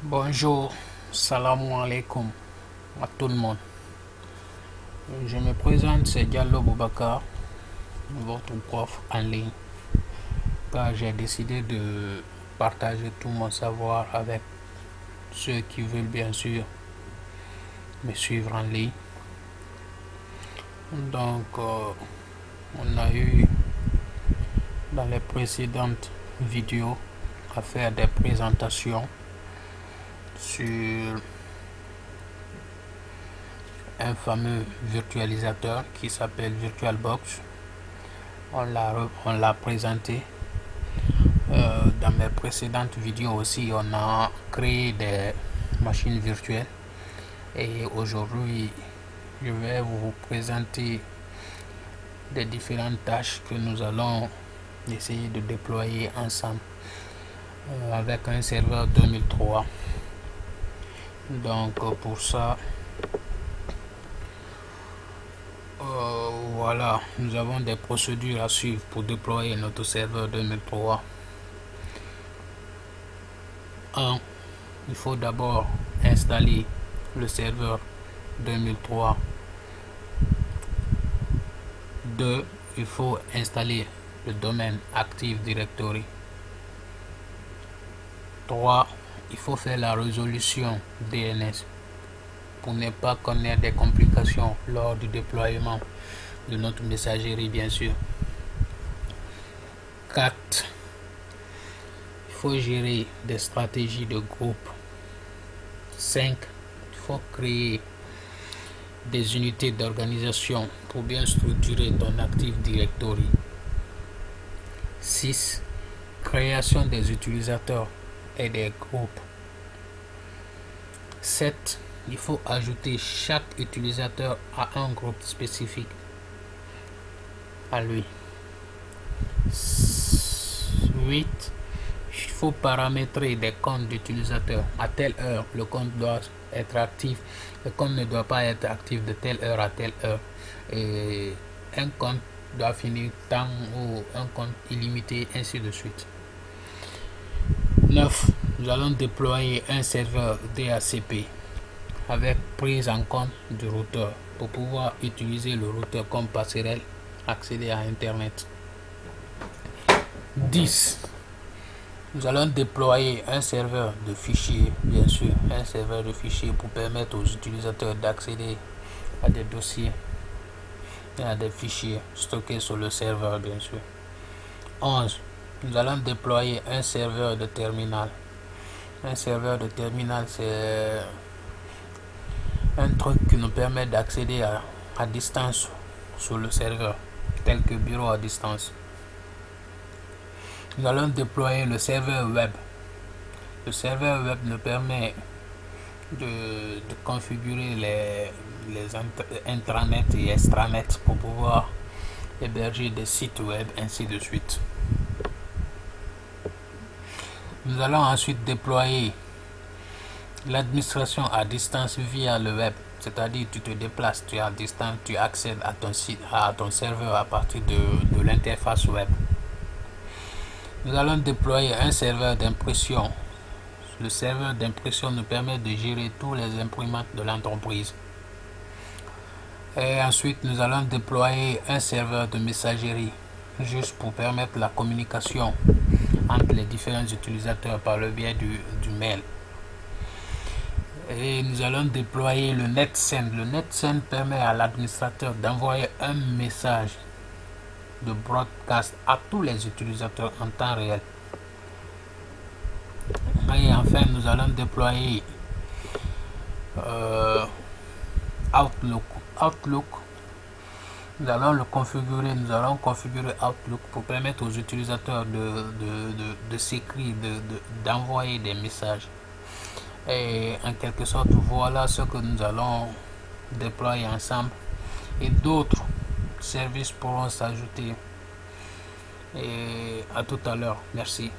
Bonjour, salam alaikum à tout le monde. Je me présente, c'est Diallo Boubacar, votre prof en ligne, car j'ai décidé de partager tout mon savoir avec ceux qui veulent bien sûr me suivre en ligne. Donc, on a eu dans les précédentes vidéos à faire des présentations sur un fameux virtualisateur qui s'appelle VirtualBox. On l'a présenté. Dans mes précédentes vidéos aussi, on a créé des machines virtuelles. Et aujourd'hui, je vais vous présenter des différentes tâches que nous allons essayer de déployer ensemble avec un serveur 2003. Donc pour ça, voilà, nous avons des procédures à suivre pour déployer notre serveur 2003. 1. Il faut d'abord installer le serveur 2003. 2. Il faut installer le domaine Active Directory. 3. Il faut faire la résolution DNS pour ne pas connaître des complications lors du déploiement de notre messagerie, bien sûr. 4. Il faut gérer des stratégies de groupe. 5. Il faut créer des unités d'organisation pour bien structurer ton Active Directory. 6. Création des utilisateurs et des groupes. 7. Il faut ajouter chaque utilisateur à un groupe spécifique à lui. 8. Il faut paramétrer des comptes d'utilisateurs. À telle heure, le compte doit être actif. Le compte ne doit pas être actif de telle heure à telle heure. Et un compte doit finir tant ou un compte illimité, ainsi de suite. 9. Nous allons déployer un serveur DHCP avec prise en compte du routeur pour pouvoir utiliser le routeur comme passerelle, accéder à Internet. 10. Nous allons déployer un serveur de fichiers, bien sûr, un serveur de fichiers pour permettre aux utilisateurs d'accéder à des dossiers et à des fichiers stockés sur le serveur, bien sûr. 11. Nous allons déployer un serveur de terminal. Un serveur de terminal, c'est un truc qui nous permet d'accéder à distance sur le serveur, tel que bureau à distance. Nous allons déployer le serveur web. Le serveur web nous permet de configurer les intranets et extranets pour pouvoir héberger des sites web, ainsi de suite. Nous allons ensuite déployer l'administration à distance via le web, c'est-à-dire tu te déplaces, tu es à distance, tu accèdes à ton site, à ton serveur à partir de l'interface web. Nous allons déployer un serveur d'impression. Le serveur d'impression nous permet de gérer tous les imprimantes de l'entreprise. Et ensuite, nous allons déployer un serveur de messagerie, juste pour permettre la communication entre les différents utilisateurs par le biais du mail. Et nous allons déployer le NetSend. Le NetSend permet à l'administrateur d'envoyer un message de broadcast à tous les utilisateurs en temps réel. Et enfin, nous allons déployer Outlook. Nous allons le configurer. Nous allons configurer Outlook pour permettre aux utilisateurs de s'écrire, d'envoyer des messages. Et en quelque sorte, voilà ce que nous allons déployer ensemble. Et d'autres services pourront s'ajouter. Et à tout à l'heure. Merci.